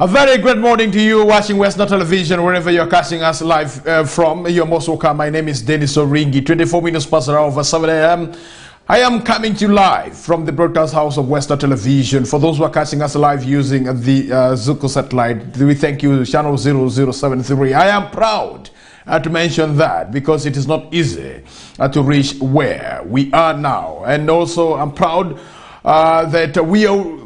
A very good morning to you watching Western Television, wherever you're catching us live from. You're most welcome. My name is Denis Oringi. 24 minutes past the hour of 7 a.m. I am coming to you live from the broadcast house of Western Television. For those who are catching us live using the Zuko satellite, we thank you, channel 0073. I am proud to mention that because it is not easy to reach where we are now. And also I'm proud that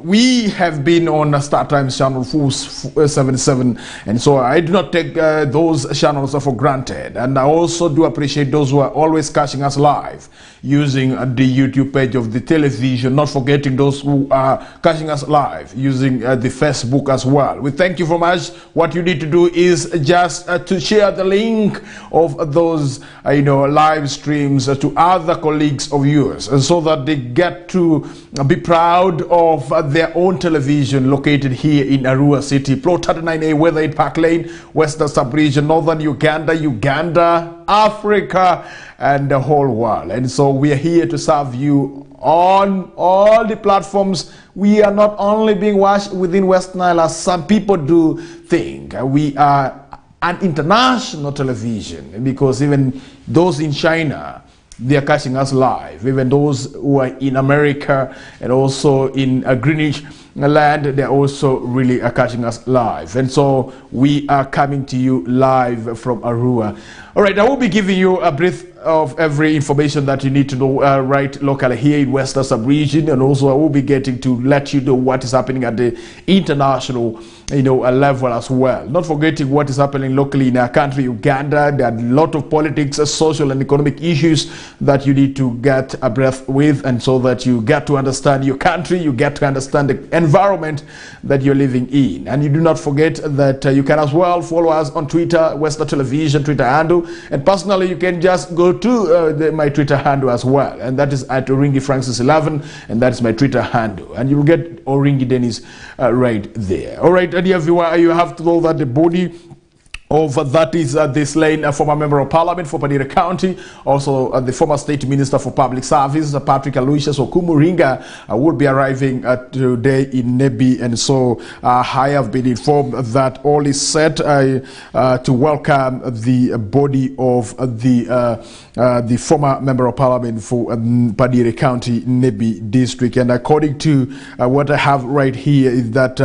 we have been on Star Times channel 477, and so I do not take those channels for granted. And I also do appreciate those who are always catching us live using the YouTube page of the television, not forgetting those who are catching us live using the Facebook as well. We thank you very much. What you need to do is just to share the link of those live streams to other colleagues of yours, and so that they get to be proud of their own television located here in Arua City, Plot 39A, Weather Park Lane, Western Sub-Region, Northern Uganda, Africa, and the whole world. And so we are here to serve you on all the platforms. We are not only being watched within West Nile, as some people do think. We are an international television, because even those in China, they are catching us live. Even those who are in America and also in Greenwich land, they're also really catching us live. And so we are coming to you live from Arua. All right, I will be giving you a brief of every information that you need to know right locally here in Western Sub-Region, and also I will be getting to let you know what is happening at the international level as well. Not forgetting what is happening locally in our country, Uganda. There are a lot of politics, social and economic issues that you need to get abreast with, and so that you get to understand your country, you get to understand the environment that you're living in. And you do not forget that you can as well follow us on Twitter, Western Television Twitter handle, and personally you can just go to my Twitter handle as well, and that is at Oringi Francis 11, and that is my Twitter handle, and you will get Oringi Denis right there. All right, dear viewer, you have to know that the body of that is the slain former member of parliament for Padira County, also the former state minister for public service, Patrick Aloysius Okumuringa, will be arriving today in Nebi. And so I have been informed that all is set to welcome the body of the former member of parliament for Padira County, Nebi district. And according to what I have right here is that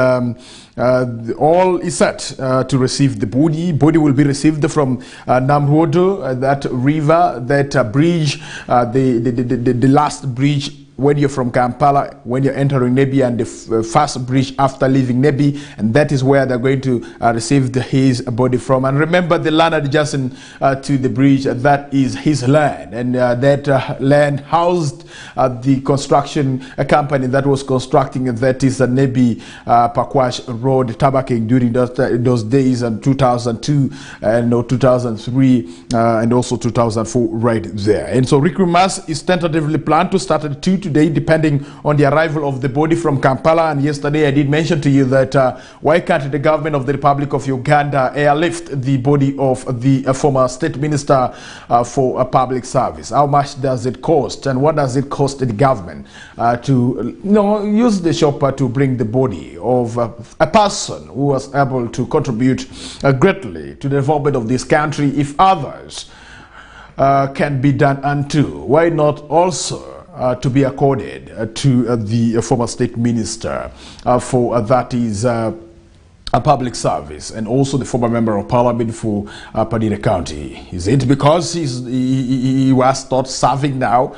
all is set to receive the body. Body will be received from Namrodo, that river, that bridge, the last bridge when you're from Kampala, when you're entering Nebi, and the first bridge after leaving Nebi, and that is where they're going to receive his body from. And remember, the land adjacent to the bridge, that is his land, and that land housed the construction company that was constructing, that is Nebi Pakwash Road, Tabaking, during those days in 2002 and 2003 and also 2004 right there. And so recruitment is tentatively planned to start at 2 today, depending on the arrival of the body from Kampala. And yesterday I did mention to you that why can't the government of the Republic of Uganda airlift the body of the former state minister for public service? How much does it cost, and what does it cost the government to use the chopper to bring the body of a person who was able to contribute greatly to the development of this country? If others can be done unto, why not also to be accorded to the former state minister for that is a public service, and also the former member of parliament for Padira County? Is it because he was not serving now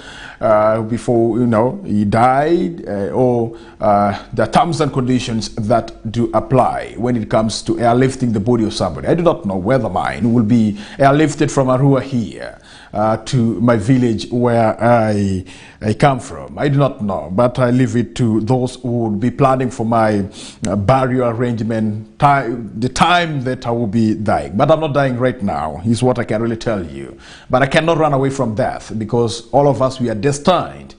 before he died, or the terms and conditions that do apply when it comes to airlifting the body of somebody? I do not know whether mine will be airlifted from Arua here to my village where I come from. I do not know, but I leave it to those who will be planning for my burial arrangement, the time that I will be dying. But I'm not dying right now, is what I can really tell you. But I cannot run away from death, because all of us, we are destined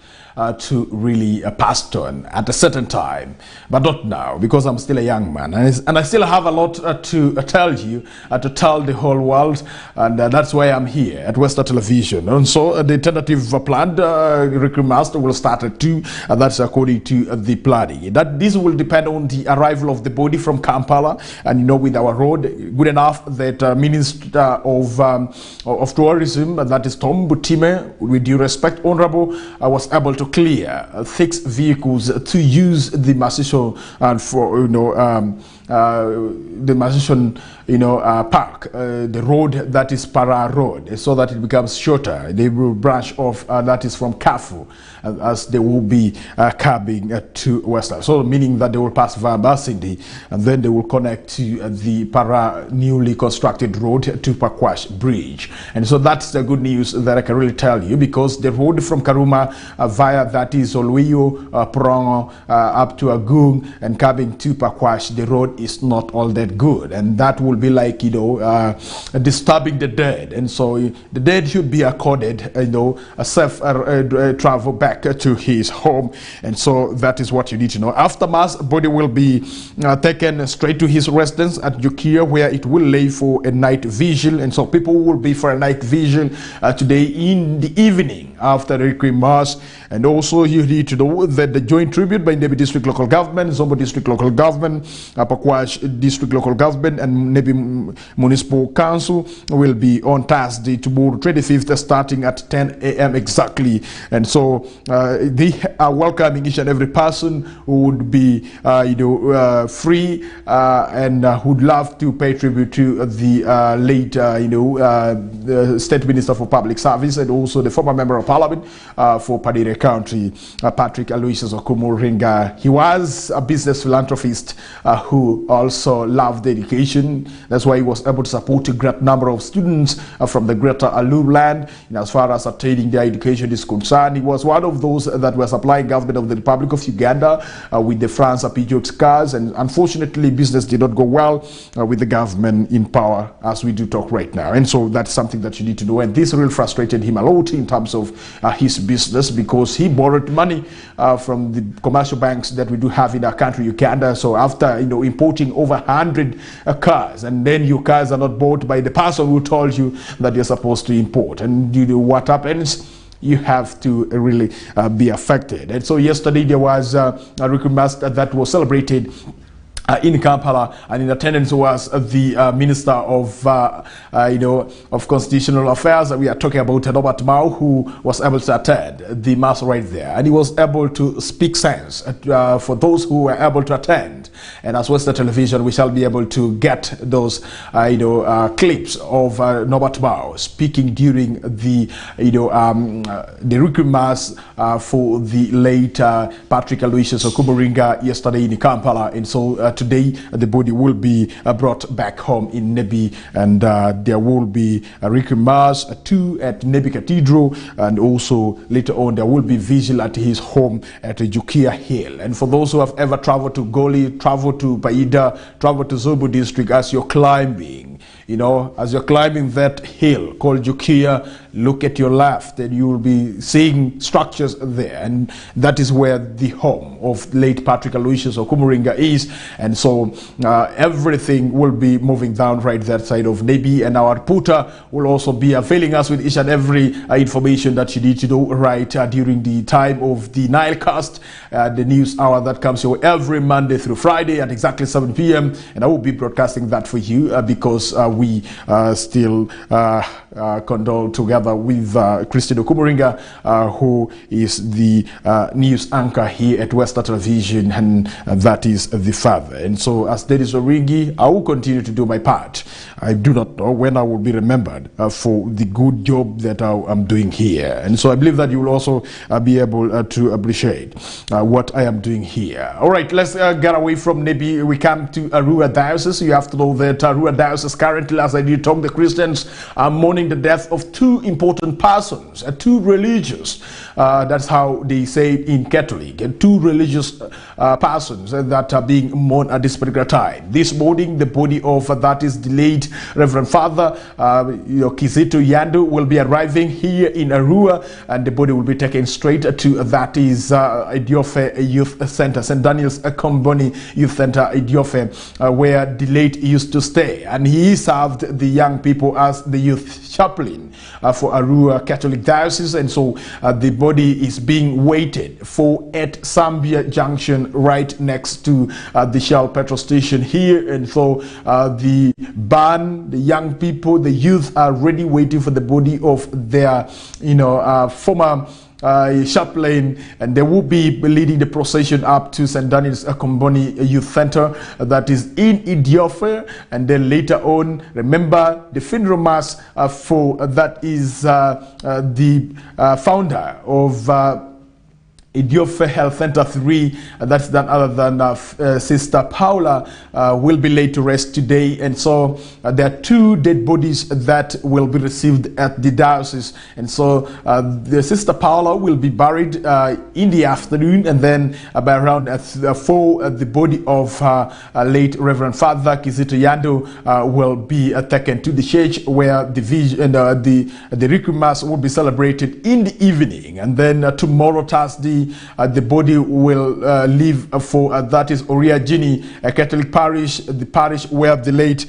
to really pass on at a certain time, but not now, because I'm still a young man, and I still have a lot to tell you, to tell the whole world, and that's why I'm here at Western Television. And so the tentative planned recruitment master will start at 2, and that's according to the planning. That this will depend on the arrival of the body from Kampala, and with our road good enough that Minister of Tourism, that is Tom Butime, with due respect, Honorable, was able to clear 6 vehicles to use the Masisho and for the Masisho park, the road that is Para Road, so that it becomes shorter. They will branch off, that is from Kafu, as they will be coming to Western. So meaning that they will pass via Basindi, and then they will connect to the Para newly constructed road to Pakwash Bridge. And so that's the good news that I can really tell you, because the road from Karuma via that is Olweyo, Prongo, up to Agung and coming to Pakwash, the road is not all that good, and that will be like disturbing the dead. And so the dead should be accorded a safe travel back to his home. And so that is what you need to know. After mass, body will be taken straight to his residence at Jukia, where it will lay for a night vigil. And so people will be for a night vigil today in the evening after the Requiem Mass. And also you need to know that the joint tribute by Nebi District Local Government, Zombo District Local Government, Pakwash District Local Government and Nebi Municipal Council will be on Thursday, tomorrow 25th, starting at 10 a.m. exactly. And so they are welcoming each and every person who would be free and would love to pay tribute to the late State Minister for Public Service, and also the former Member of Parliament for Padire County, Patrick Aloysius Kokoliriko. He was a business philanthropist who also loved education. That's why he was able to support a great number of students from the greater Alu land. As far as attaining their education is concerned, he was one of those that were supplying government of the Republic of Uganda with the France Peugeot cars, and unfortunately business did not go well with the government in power as we do talk right now. And so that's something that you need to know, and this really frustrated him a lot in terms of his business, because he borrowed money from the commercial banks that we do have in our country, Uganda. So after importing over 100 cars, and then your cars are not bought by the person who told you that you're supposed to import, and what happens? You have to really be affected. And so yesterday there was a request that was celebrated in Kampala, and in attendance was the Minister of Constitutional Affairs. We are talking about Robert Mao, who was able to attend the mass right there, and he was able to speak sense for those who were able to attend. And as Western Television, we shall be able to get those clips of Robert Mao speaking during the Requiem Mass for the late Patrick Aloysius Kokoliriko yesterday in Kampala. And so today the body will be brought back home in Nebi, and there will be a Requiem Mass 2 at Nebi Cathedral, and also later on there will be vigil at his home at Jukia Hill. And for those who have ever traveled to Goli, travel to Paida, travel to Zobo District, as you're climbing, as you're climbing that hill called Jukia, look at your left and you will be seeing structures there, and that is where the home of late Patrick Aloysius Kokoliriko is. And so everything will be moving down right that side of Nebi, and our reporter will also be availing us with each and every information that you need to know right during the time of the Nilecast, the news hour that comes your every Monday through Friday at exactly 7 p.m. and I will be broadcasting that for you because we still condole together with Christine Kokoliriko, who is the news anchor here at Western Television, and that is the father. And so as Denis Oringi, I will continue to do my part. I do not know when I will be remembered for the good job that I'm doing here. And so I believe that you will also be able to appreciate what I am doing here. All right, let's get away from Nebi. We come to Arua Diocese. You have to know that Arua Diocese currently currently, as I do talk, the Christians are mourning the death of two important persons, two religious. That's how they say it in Catholic. Two religious persons that are being mourned at this particular time. This morning, the body of that is the late Reverend Father Kizito Yandu will be arriving here in Arua, and the body will be taken straight to that is Idiofe Youth Center, St. Daniel's Komboni Youth Center, Idiofe, where the late used to stay, and he served the young people as the youth chaplain for Arua Catholic Diocese, and so the body is being waited for at Zambia Junction, right next to the Shell petrol station here. And so the band, the young people, the youth are ready waiting for the body of their former chaplain, and they will be leading the procession up to St. Daniel's Komboni Youth Center that is in Idiofe, and then later on, remember the funeral mass for that is the founder of Idiofe Health Center 3, that's none other than Sister Paula, will be laid to rest today. And so there are two dead bodies that will be received at the diocese. And so the Sister Paula will be buried in the afternoon, and then by around 4, the body of late Reverend Father Kizito Yandu will be taken to the church, where the Requiem Mass will be celebrated in the evening. And then tomorrow, Thursday, the body will leave for that is Oringi Catholic Parish, the parish where the late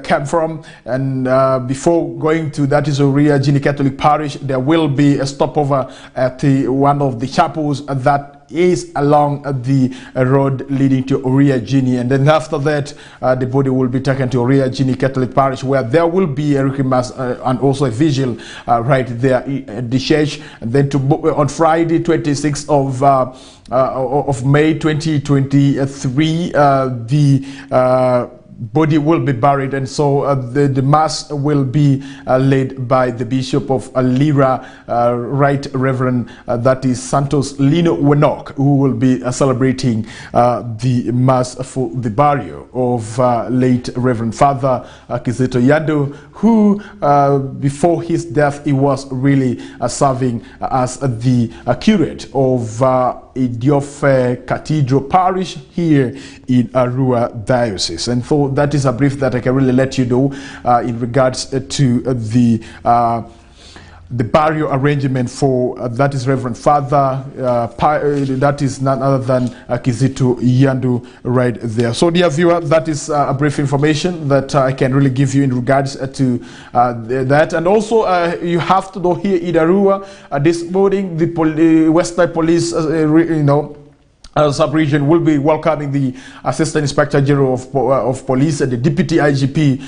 came from. And before going to that is Oringi Catholic Parish, there will be a stopover at one of the chapels that is along the road leading to Oringi, and then after that the body will be taken to Oringi Catholic Parish, where there will be a Requiem Mass and also a vigil right there at the church. And then on Friday 26th of May 2023, the body will be buried, and so the mass will be led by the Bishop of Lira, Right Reverend that is Santos Lino Wenok, who will be celebrating the mass for the burial of late Reverend Father Kizito Yandu, who before his death he was really serving as the curate of Idiofe Cathedral Parish here in Arua Diocese. And so that is a brief that I can really let you know in regards to the burial arrangement for that is Reverend Father, that is none other than Kizito Yandu right there. So dear viewer, that is a brief information that I can really give you in regards to that. And also you have to know here in Arua this morning the Western Police sub-region will be welcoming the Assistant Inspector General of Police and the Deputy IGP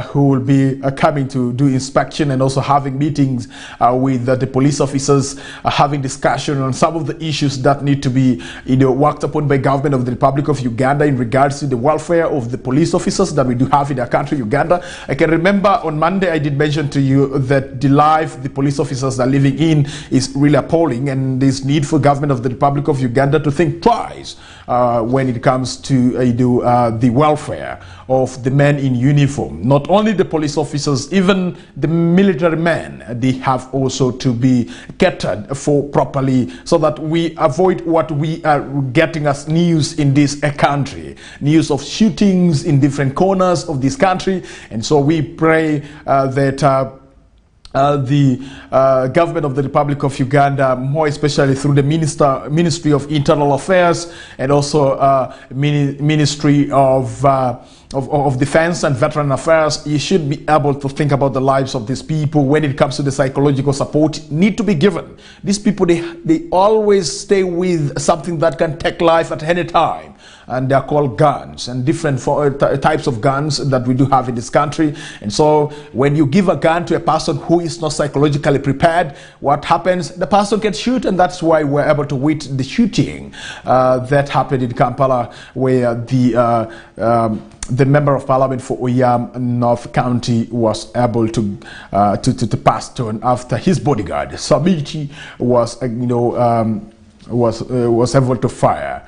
who will be coming to do inspection and also having meetings with the police officers, having discussion on some of the issues that need to be worked upon by government of the Republic of Uganda in regards to the welfare of the police officers that we do have in our country, Uganda. I can remember on Monday I did mention to you that the life the police officers are living in is really appalling, and there's need for government of the Republic of Uganda to think twice when it comes to the welfare of the men in uniform. Not only the police officers, even the military men, they have also to be catered for properly, so that we avoid what we are getting as news in this country, news of shootings in different corners of this country. And so we pray that the government of the Republic of Uganda, more especially through the Ministry of Internal Affairs and also Ministry of Defense and Veteran Affairs, you should be able to think about the lives of these people when it comes to the psychological support need to be given. These people, they always stay with something that can take life at any time, and they are called guns, and different types of guns that we do have in this country. And so when you give a gun to a person who is not psychologically prepared, what happens? The person gets shot, and that's why we're able to witness the shooting that happened in Kampala, where the member of parliament for Oyam North County was able to pass on after his bodyguard Sabiti was was able to fire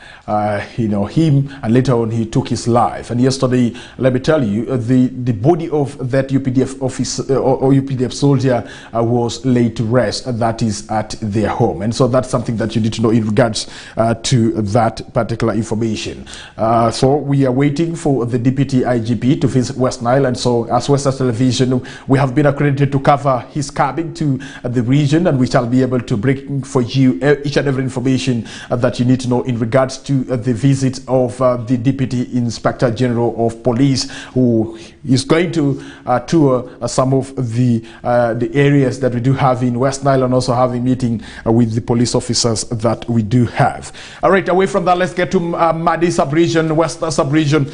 him, and later on he took his life. And yesterday, let me tell you, the body of that UPDF officer or UPDF soldier was laid to rest. That is at their home, and so that's something that you need to know in regards to that particular information. So we are waiting for the Deputy IGP to visit West Nile, and so as West Nile Television, we have been accredited to cover his coming to the region, and we shall be able to bring for you each and every information that you need to know in regards to the visit of the Deputy Inspector General of Police, who is going to tour some of the areas that we do have in West Nile, and also have a meeting with the police officers that we do have. All right, away from that, let's get to Madi sub-region, Western sub-region.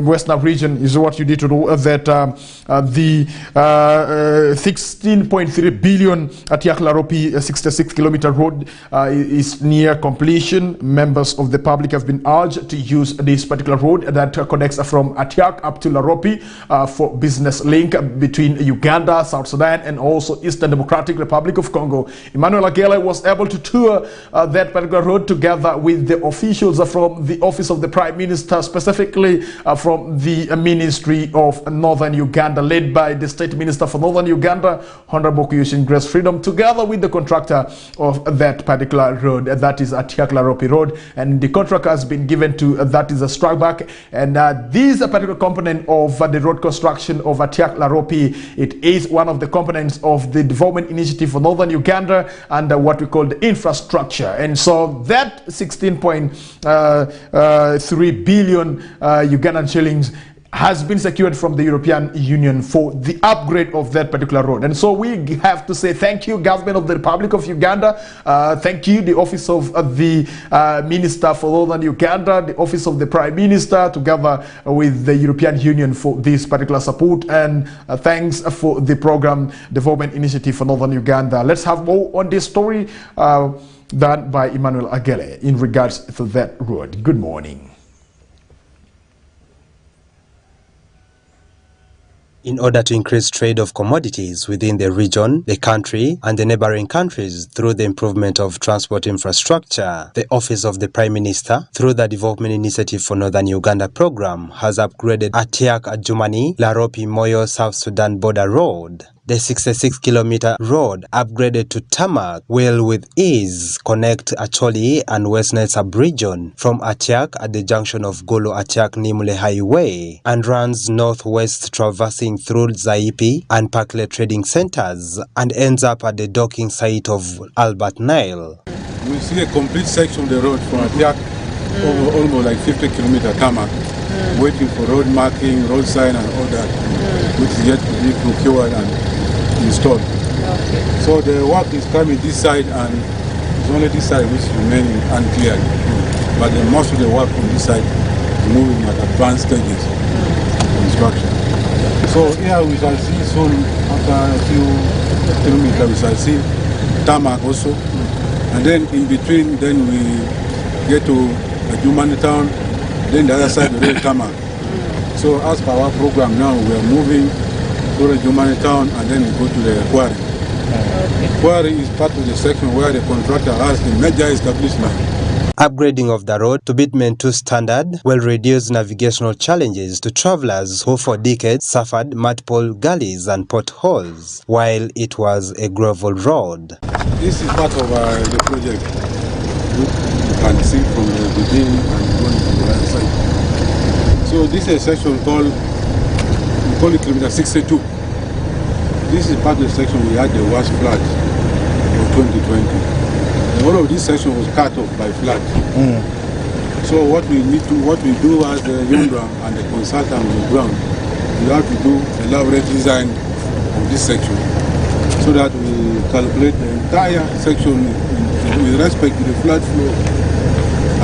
Western region is what you need to know, that the 16.3 billion Atiak Laropi 66-kilometer road is near completion. Members of the public have been urged to use this particular road that connects from Atiak up to Laropi for business link between Uganda, South Sudan, and also Eastern Democratic Republic of Congo. Emmanuel Agele was able to tour that particular road together with the officials from the Office of the Prime Minister, specifically from the Ministry of Northern Uganda, led by the State Minister for Northern Uganda, Honorable Kuyushin Grace Freedom, together with the contractor of that particular road, that is Atiak Laropi Road, and the contract has been given to that is a strikeback, and this particular component of the road construction of Atiak Laropi, it is one of the components of the development initiative for Northern Uganda and what we call the infrastructure. And so that 16.3 billion Ugandan shillings has been secured from the European Union for the upgrade of that particular road. And so we have to say thank you, Government of the Republic of Uganda. Thank you, the Office of the Minister for Northern Uganda, the Office of the Prime Minister, together with the European Union for this particular support. And thanks for the program Development Initiative for Northern Uganda. Let's have more on this story done by Emmanuel Agele in regards to that road. Good morning. In order to increase trade of commodities within the region, the country, and the neighboring countries through the improvement of transport infrastructure, the Office of the Prime Minister, through the Development Initiative for Northern Uganda program, has upgraded Atiak Adjumani Laropi Moyo South Sudan border road. The 66-kilometer road, upgraded to tarmac, will with ease connect Acholi and West Nile sub-region from Atiak at the junction of Golo-Atiak-Nimule Highway, and runs northwest, traversing through Zaipi and Pakle trading centers, and ends up at the docking site of Albert Nile. We see a complete section of the road from Atiak, over almost like 50-kilometer tarmac, waiting for road marking, road sign and all that, which is yet to be procured and installed. Okay. So the work is coming this side, and it's only this side which is remaining uncleared. But most of the work on this side is moving at advanced stages of construction. So here we shall see soon, after a few kilometers, we shall see tarmac also. And then in between, then we get to Adjumani town, then the other side the road tarmac. So as per our program now, we are moving to the Adjumani town, and then we go to the quarry. Okay. Quarry is part of the section where the contractor has the major establishment. Upgrading of the road to Bitumen 2 standard will reduce navigational challenges to travelers who for decades suffered multiple gullies and potholes while it was a gravel road. This is part of the project. You can see from the beginning and going to the other side. So this is a section called, we call it kilometer 62. This is part of the section we had the worst flood of 2020. And all of this section was cut off by flood. So what we do as the Yondra and the consultant on the ground, we have to do elaborate design of this section so that we calculate the entire section with respect to the flood flow,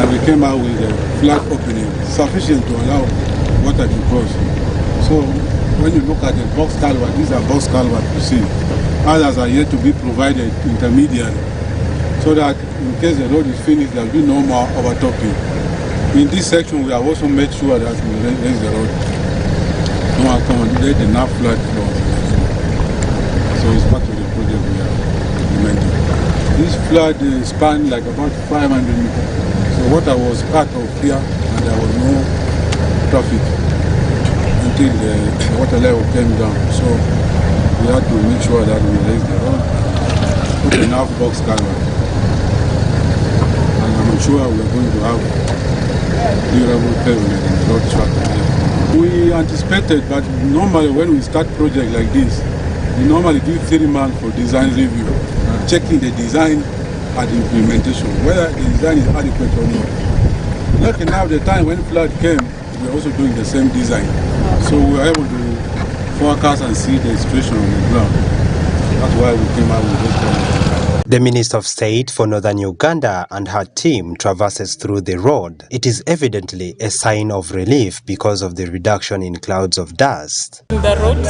and we came out with a flood opening sufficient to allow water to cross. So when you look at the box culvert, these are box culvert you see. Others are yet to be provided intermediately, so that in case the road is finished, there will be no more overtopping. In this section, we have also made sure that we raise the road to accommodate enough flood flow. So it's part of the project we are implementing. This flood spanned like about 500 meters. So water was cut off here and there was no traffic until the water level came down. So we had to make sure that we raised the road, put enough box culvert. And I'm sure we're going to have durable pavement in the road structure here. We anticipated, but normally when we start project like this, we normally do 3 months for design review, checking the design and implementation, whether the design is adequate or not. Luckily now, the time when flood came, we were also doing the same design. So we were able to forecast and see the situation on the ground. That's why we came out with this plan. The Minister of State for Northern Uganda and her team traverses through the road. It is evidently a sign of relief because of the reduction in clouds of dust. The roads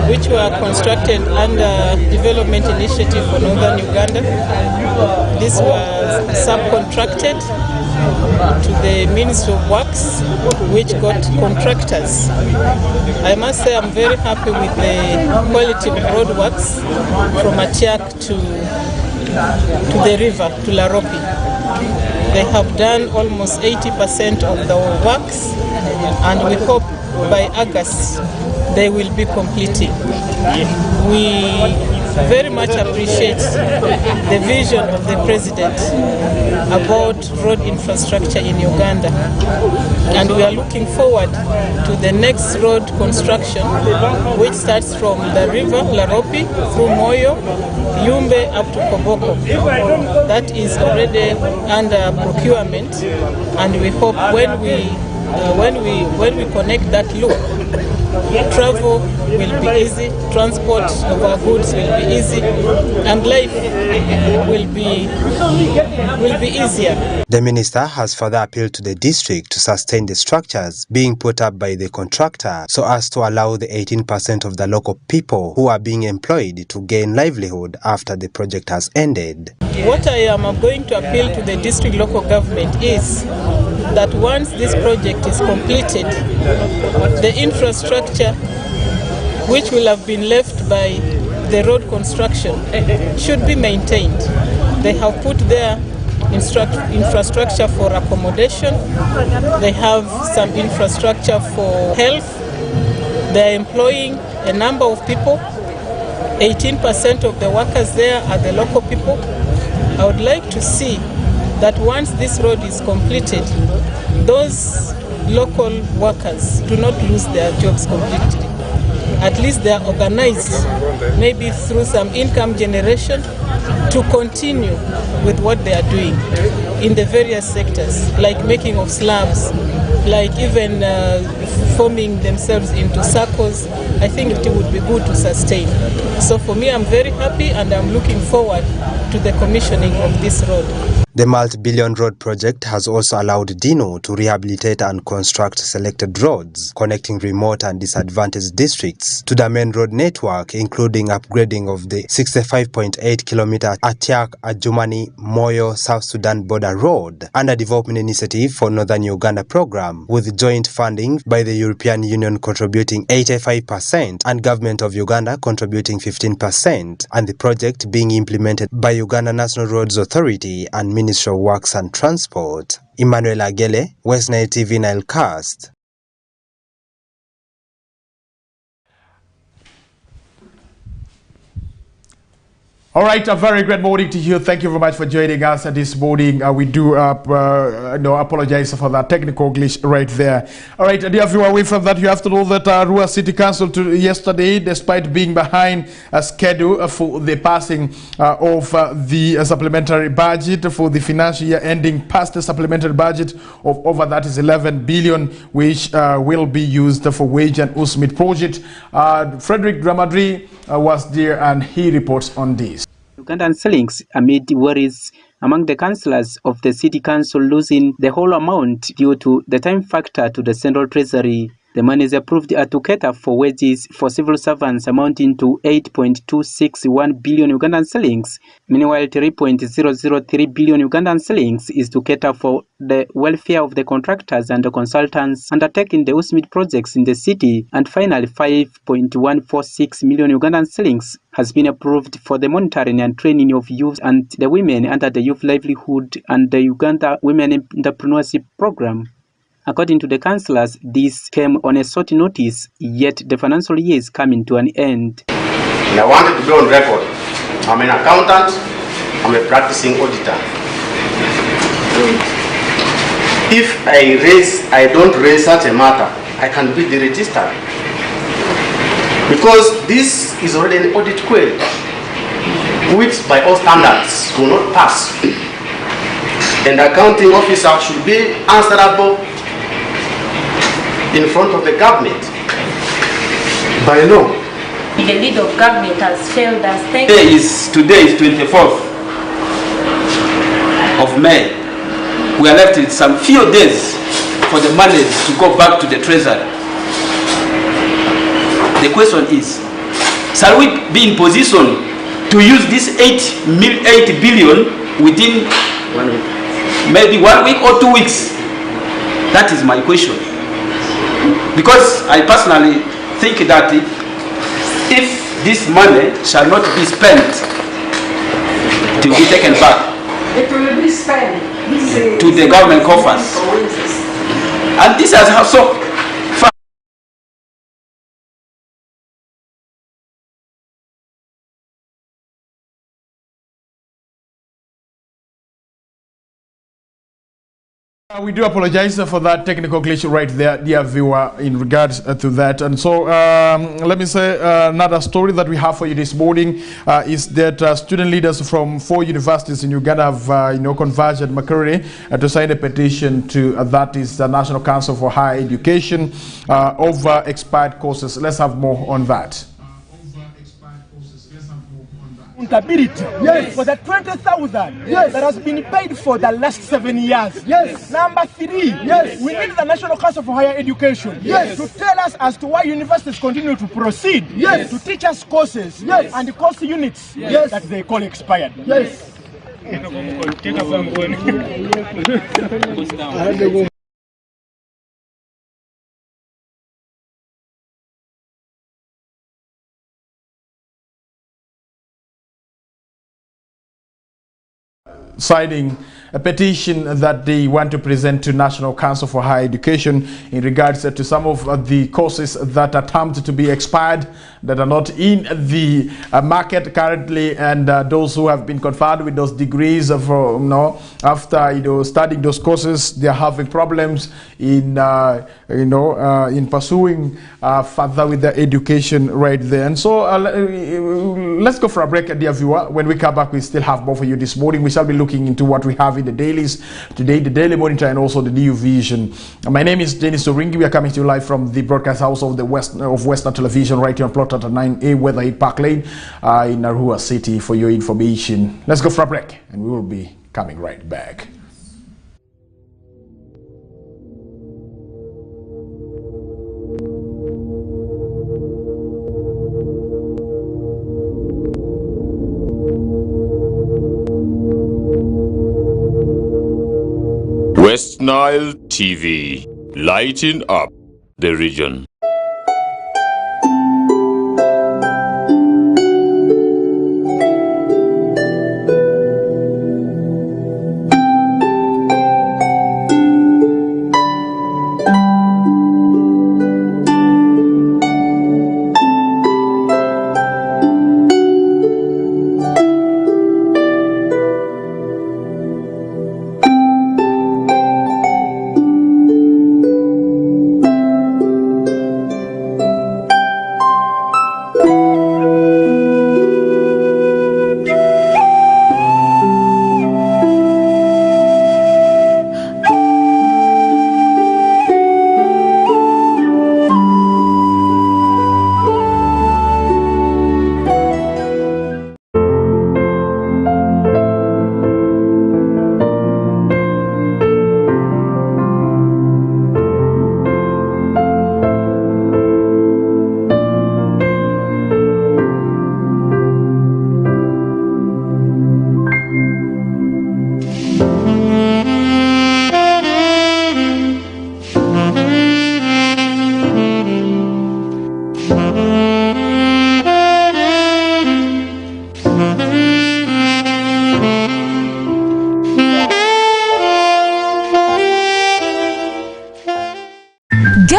which were constructed under Development Initiative for Northern Uganda, this was subcontracted to the Ministry of Works, which got contractors. I must say I'm very happy with the quality of road works from Atiak to the river, to Laropi. They have done almost 80% of the works, and we hope by August they will be completing. We very much appreciate the vision of the President about road infrastructure in Uganda, and we are looking forward to the next road construction, which starts from the river Laropi through Moyo, Yumbe up to Koboko. That is already under procurement, and we hope when we connect that loop, travel will be easy, transport of our goods will be easy, and life will be easier. The minister has further appealed to the district to sustain the structures being put up by the contractor so as to allow the 18% of the local people who are being employed to gain livelihood after the project has ended. What I am going to appeal to the district local government is that once this project is completed, the infrastructure which will have been left by the road construction should be maintained. They have put their infrastructure for accommodation, they have some infrastructure for health, they are employing a number of people. 18% of the workers there are the local people. I would like to see that once this road is completed, those local workers do not lose their jobs completely. At least they are organized, maybe through some income generation, to continue with what they are doing in the various sectors, like making of slabs, like even forming themselves into circles. I think it would be good to sustain. So for me, I'm very happy and I'm looking forward to the commissioning of this road. The multi-billion road project has also allowed Dino to rehabilitate and construct selected roads connecting remote and disadvantaged districts to the main road network, including upgrading of the 65.8-kilometer Atiak-Adjumani-Moyo South Sudan border road under Development Initiative for Northern Uganda program, with joint funding by the European Union contributing 85% and Government of Uganda contributing 15%, and the project being implemented by Uganda National Roads Authority and Ministry of Works and Transport. Emmanuel Agele, West Nile TV Nilecast. All right, a very great morning to you. Thank you very much for joining us this morning. We do apologize for that technical glitch right there. All right, dear viewer, away from that, you have to know that Arua City Council yesterday, despite being behind a schedule for the passing of the supplementary budget for the financial year ending, passed the supplementary budget of over, that is 11 billion, which will be used for wage and USMIT project. Frederick Dramadri was there and he reports on this. Ugandan shillings amid worries among the councillors of the city council losing the whole amount due to the time factor to the central treasury The monies approved are to cater for wages for civil servants amounting to 8.261 billion Ugandan shillings. Meanwhile, 3.003 billion Ugandan shillings is to cater for the welfare of the contractors and the consultants undertaking the USMID projects in the city. And finally, 5.146 million Ugandan shillings has been approved for the monitoring and training of youth and the women under the Youth Livelihood and the Uganda Women Entrepreneurship Program. According to the councillors, this came on a short notice, yet the financial year is coming to an end. And I wanted to be on record. I'm an accountant, I'm a practicing auditor. If I don't raise such a matter, I can be deregistered. Because this is already an audit query, which by all standards will not pass. And the accounting officer should be answerable in front of the government by law. The lead of government has failed us. Today is 24th of May. We are left with some few days for the money to go back to the treasury. The question is, shall we be in position to use this 8 billion within maybe 1 week or 2 weeks? That is my question. Because I personally think that if this money shall not be spent to be taken back, it will be spent to the government coffers. And this has so far. We do apologize for that technical glitch right there, dear viewer, in regards to that. And so let me say another story that we have for you this morning is that student leaders from 4 universities in Uganda have converged at Makerere to sign a petition to that is the National Council for Higher Education over expired courses. Let's have more on that. Accountability, yes, for the 20,000 yes, that has been paid for the last 7 years. Yes. Number 3, yes, we need the National Council for Higher Education, yes, to tell us as to why universities continue to proceed, yes, to teach us courses, yes, and the course units, yes, that they call expired. Yes. Citing a petition that they want to present to National Council for Higher Education in regards to some of the courses that are termed to be expired, that are not in the market currently, and those who have been conferred with those degrees of after studying those courses, they are having problems in in pursuing further with their education right there. And so let's go for a break, dear viewer. When we come back, we still have more for you this morning. We shall be looking into what we have in the dailies today, the Daily Monitor and also the New Vision. My name is Denis Oringi. We are coming to you live from the broadcast house of the Western Television right here on plot at 9A Weatherhead Park Lane in Arua City for your information. Let's go for a break and we will be coming right back. West Nile TV, lighting up the region.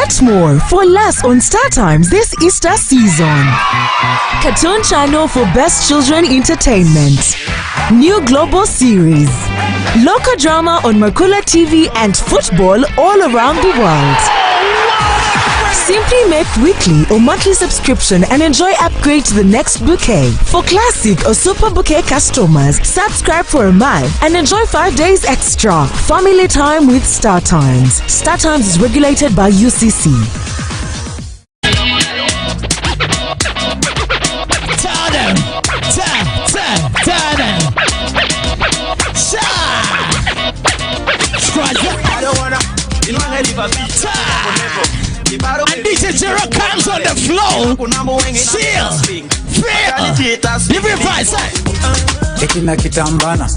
Get more for less on Star Times this Easter season. Cartoon Channel for Best Children Entertainment. New global series. Local drama on Mercula TV and football all around the world. Simply make weekly or monthly subscription and enjoy upgrade to the next bouquet. For classic or super bouquet customers, subscribe for a month and enjoy 5 days extra. Family time with Star Times. Star Times is regulated by UCC. And DJ Zero comes on the floor. Chill. Feel. Every price. Tekina kitambana.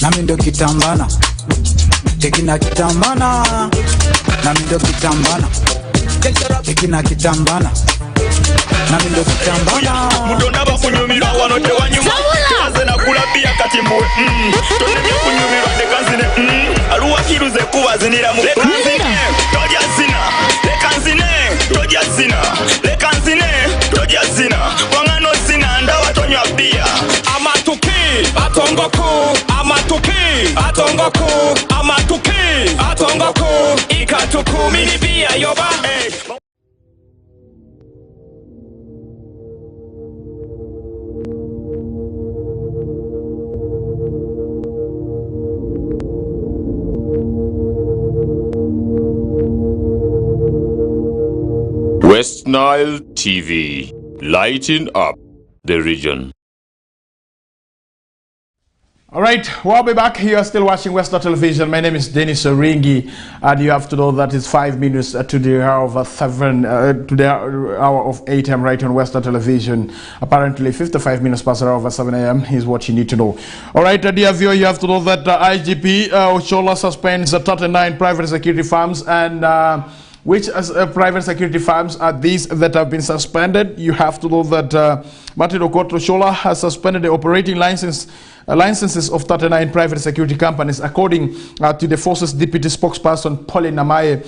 Nami ndo kitambana. Tekina kitambana. Nami ndo kitambana. Tekina kitambana. Nami ndo kitambana. Mudonda bakunyumira wano tewanyuma. Tuwaze na kula pia katimwe. Tonebye kunyumira dekanzine. Aluwa kiruze kuwazinira mu. Dekanzine. Toja zina. Dekanzine. Toja zina. Dekanzine. Toja zina. Wangano zina ndawa tonywa pia. Amatuki. Atongoku. Amatuki. Atongoku. Amatuki. Atongoku. Ikatuku mini pia yoba. West Nile TV, lighting up the region. All right, we'll be back. You are still watching West Nile Television. My name is Denis Oringi, and you have to know that it's 5 minutes to the hour of 7, to the hour of 8 a.m. right on West Nile Television. Apparently, 55 minutes past the hour of 7 a.m. is what you need to know. All right, dear viewer, you have to know that IGP Oshola suspends 39 private security firms and. Which private security firms are these that have been suspended? You have to know that Martin Okoto Shola has suspended the operating licenses of 39 private security companies, according to the force's deputy spokesperson, Pauline Namaye,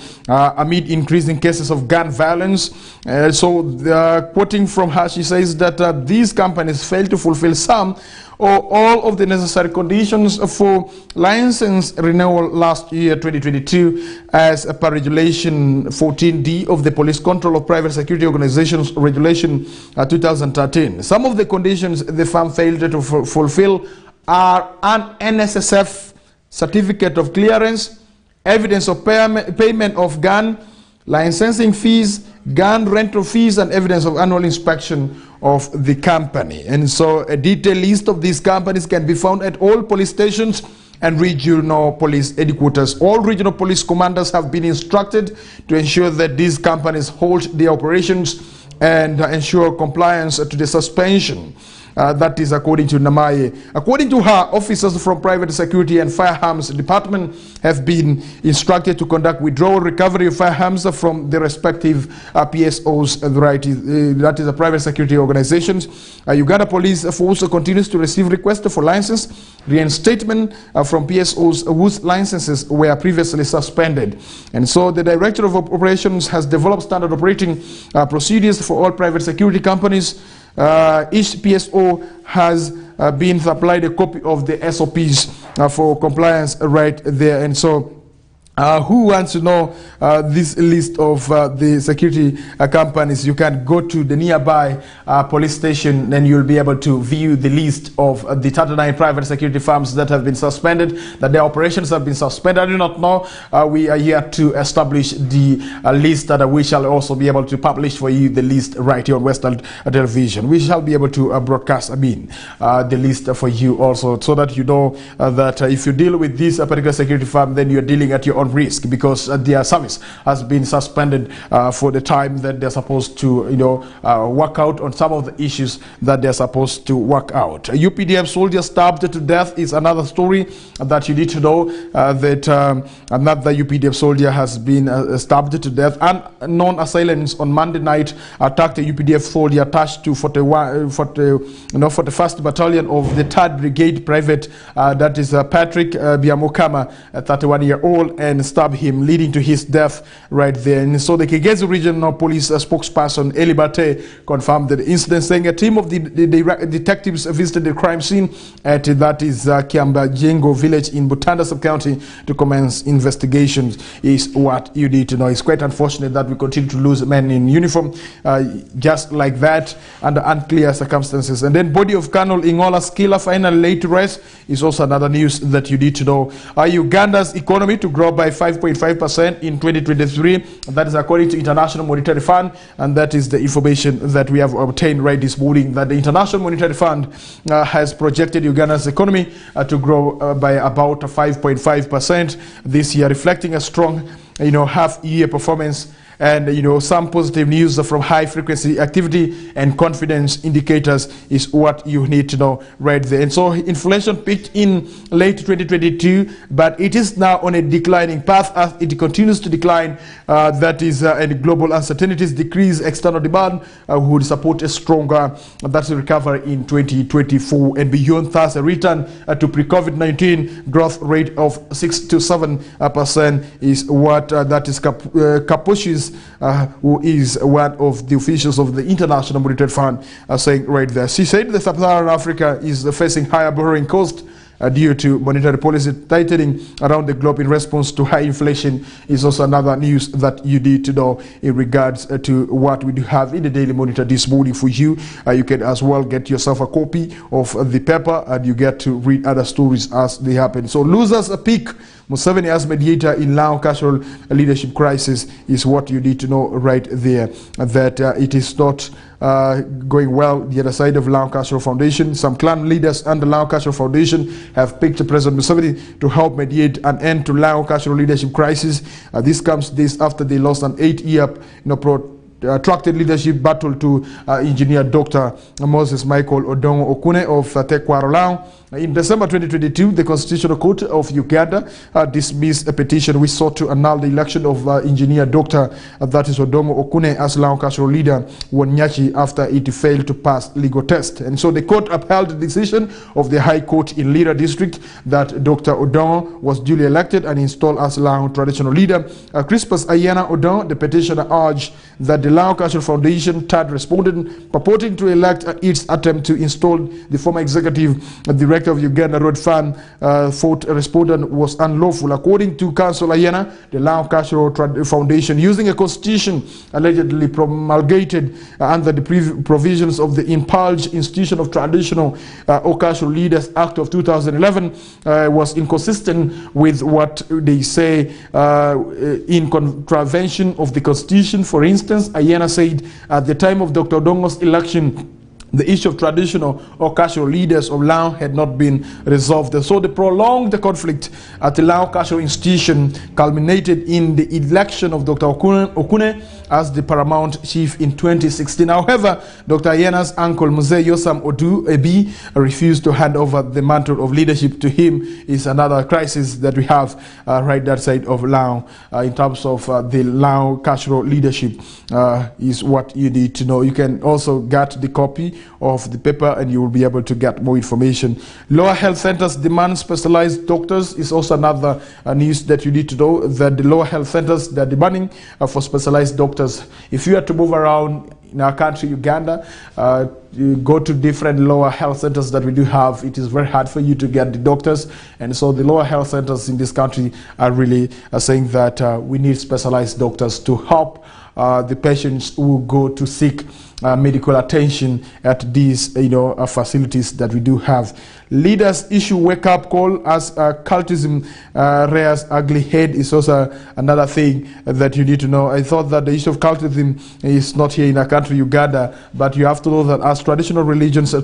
amid increasing cases of gun violence. Quoting from her, she says that these companies failed to fulfill some or all of the necessary conditions for license renewal last year, 2022, as per Regulation 14D of the Police Control of Private Security Organizations Regulation 2013. Some of the conditions the firm failed to fulfill are an NSSF certificate of clearance, evidence of payment of gun licensing fees, gun rental fees, and evidence of annual inspection of the company. And so a detailed list of these companies can be found at all police stations and regional police headquarters. All regional police commanders have been instructed to ensure that these companies hold their operations and ensure compliance to the suspension. That is according to Namaye. According to her, officers from Private Security and Firearms Department have been instructed to conduct withdrawal recovery of firearms from the respective PSOs, that is the private security organizations. Uganda Police Force continues to receive requests for license reinstatement from PSOs whose licenses were previously suspended. And so the Director of Operations has developed standard operating procedures for all private security companies. Each PSO has been supplied a copy of the SOPs for compliance right there. And so who wants to know this list of the security companies? You can go to the nearby police station and you'll be able to view the list of the 39 private security firms that have been suspended, that their operations have been suspended. I do not know. We are here to establish the list that we shall also be able to publish for you the list right here on Western Television. We shall be able to broadcast the list for you also, so that you know that if you deal with this particular security firm, then you're dealing at your own risk, because their service has been suspended for the time that they're supposed to, work out on some of the issues that they're supposed to work out. A UPDF soldier stabbed to death is another story that you need to know. That another UPDF soldier has been stabbed to death. Unknown assailants on Monday night attacked a UPDF soldier attached to 41st Battalion of the 3rd Brigade Private, that is Patrick Biamukama, 31-year-old, and and stabbed him, leading to his death right there. And so the Kigezi Regional Police spokesperson Eli Bate confirmed the incident, saying a team of the detectives visited the crime scene at that is Kiambajengo village in Butanda sub-county to commence investigations. Is what you need to know. It's quite unfortunate that we continue to lose men in uniform just like that under unclear circumstances. And then body of Colonel Ingola Skila finally laid to rest is also another news that you need to know. Uganda's economy to grow by 5.5% in 2023. That is according to International Monetary Fund, and that is the information that we have obtained right this morning, that the International Monetary Fund has projected Uganda's economy to grow by about 5.5% this year, reflecting a strong half-year performance. And some positive news from high frequency activity and confidence indicators is what you need to know right there. And so inflation peaked in late 2022, but it is now on a declining path as it continues to decline. That is, and global uncertainties decrease external demand would support a stronger recovery in 2024 and beyond. Thus, a return to pre-COVID-19 growth rate of 6 to 7% is what that is Kapushis, who is one of the officials of the International Monetary Fund, saying right there. She said the Sub-Saharan Africa is facing higher borrowing costs due to monetary policy tightening around the globe in response to high inflation. Is also another news that you need to know in regards to what we do have in the Daily Monitor this morning for you. You can as well get yourself a copy of the paper and you get to read other stories as they happen. So losers pick Museveni as mediator in Lao cultural leadership crisis is what you need to know right there, that it is not going well the other side of Lao Cultural Foundation. Some clan leaders under Lao Cultural Foundation have picked President Museveni to help mediate an end to Lao cultural leadership crisis. This comes days after they lost an 8-year protracted leadership battle to engineer Dr. Moses Michael Odongo Okune of Tekwaro Lao. In December 2022, the Constitutional Court of Uganda dismissed a petition which sought to annul the election of engineer Dr. that is Odongo Okune as Lao cultural leader Wanyachi after it failed to pass legal test. And so the court upheld the decision of the High Court in Lira District that Dr. Odongo was duly elected and installed as Lao traditional leader. Crispus Ayana Odongo, the petitioner, urged that the Lao Cultural Foundation third respondent purporting to elect its attempt to install the former executive director of Uganda Road Fund fourth respondent was unlawful. According to Council Ayana, the Lao Cultural Foundation, using a constitution allegedly promulgated under the provisions of the Impulged Institution of Traditional or Cultural Leaders Act of 2011, was inconsistent with what they say in contravention of the constitution. For instance, Ayana said at the time of Dr. Odongo's election, the issue of traditional or cultural leaders of Lao had not been resolved. And so the prolonged conflict at the Lao Cultural Institution culminated in the election of Dr. Okune as the paramount chief in 2016. However, Dr. Ayana's uncle Mzee Yosam Odu Ebi refused to hand over the mantle of leadership to him. Is another crisis that we have right that side of Lao in terms of the Lao cultural leadership is what you need to know. You can also get the copy of the paper and you will be able to get more information. Lower health centers demand specialized doctors is also another news that you need to know, that the lower health centers, they're demanding for specialized doctors. If you are to move around in our country, Uganda, you go to different lower health centers that we do have, it is very hard for you to get the doctors. And so the lower health centers in this country are really saying that we need specialized doctors to help the patients who go to seek medical attention at these facilities that we do have. Leaders issue wake-up call as cultism rears ugly head is also another thing that you need to know. I thought that the issue of cultism is not here in our country, Uganda, but you have to know that as traditional religions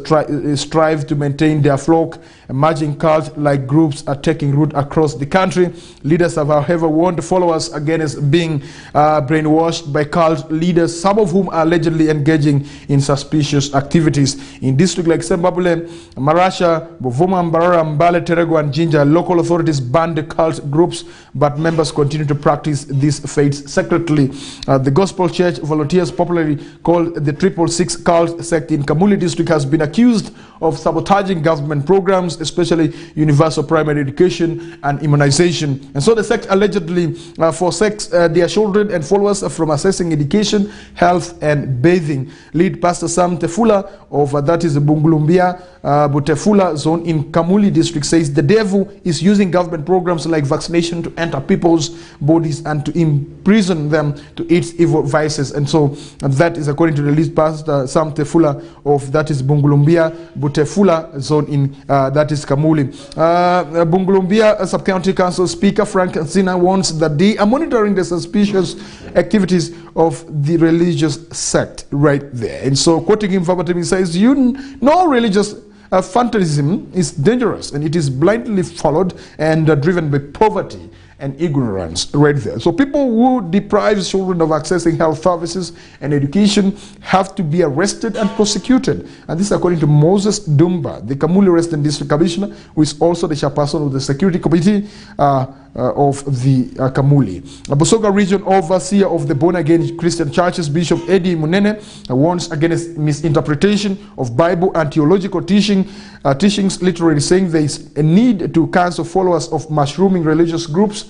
strive to maintain their flock, emerging cult-like groups are taking root across the country. Leaders have, however, warned followers against being brainwashed by cult leaders, some of whom are allegedly engaging in suspicious activities. In districts like Sembabule, Marasha, Buvuma, Mbarara, Mbale, Terego, and Jinja, local authorities banned the cult groups, but members continue to practice these faiths secretly. The Gospel Church Volunteers, popularly called the 666 cult sect in Kamuli district, has been accused of sabotaging government programs programs, especially universal primary education and immunization. And so the sect allegedly forsakes their children and followers from accessing education, health, and bathing. Lead Pastor Sam Tefula of that is the Bungulumbia Butefula zone in Kamuli district says the devil is using government programs like vaccination to enter people's bodies and to imprison them to its evil vices. And so that is according to the lead Pastor Sam Tefula of that is Bungulumbia Butefula zone in that is Kamuli. Bungulumbia Sub-County Council Speaker Frank Zina warns that they are monitoring the suspicious activities of the religious sect right there. And so quoting him verbatim, he says, "You know, religious fanaticism is dangerous and it is blindly followed and driven by poverty and ignorance," right there. So people who deprive children of accessing health services and education have to be arrested and prosecuted. And this according to Moses Dumba, the Kamuli Resident District Commissioner, who is also the chairperson of the Security Committee of the Kamuli. Busoga Region Overseer of the Born Again Christian Churches, Bishop Eddie Munene, warns against misinterpretation of Bible and theological teachings, literally saying there is a need to cancel followers of mushrooming religious groups